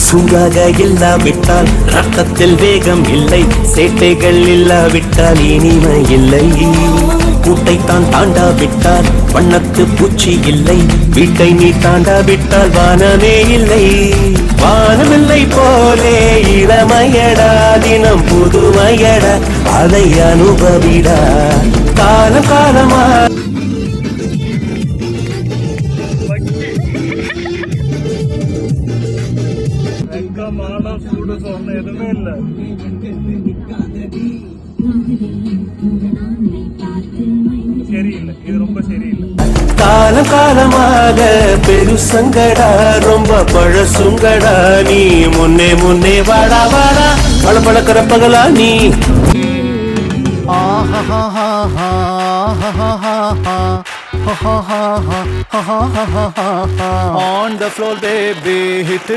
சூடாக இல்லாவிட்டால் ரத்தத்தில் வேகம் இல்லை, சேட்டைகள் இல்லாவிட்டால் இனிமை இல்லை. கூட்டைத்தான் தாண்டாவிட்டால் வண்ணத்து பூச்சி இல்லை, வீட்டை நீ தாண்டாவிட்டால் வானமே இல்லை. வானமில்லை போலே இளமையடா, தினம் புதுமையடா, அதை அனுபவிடா காலம் காலமா. சூடு சொன்ன எதுவுமே இல்லை. சரியில்லை, இது ரொம்ப சரியில்லை. காலம் காலமாக பெருசங்கடா, ரொம்ப பழசுங்கடா, நீ முன்னே முன்னே வாடா வாடா, பழப்பழக்கிற பகலா நீ. On the floor baby hit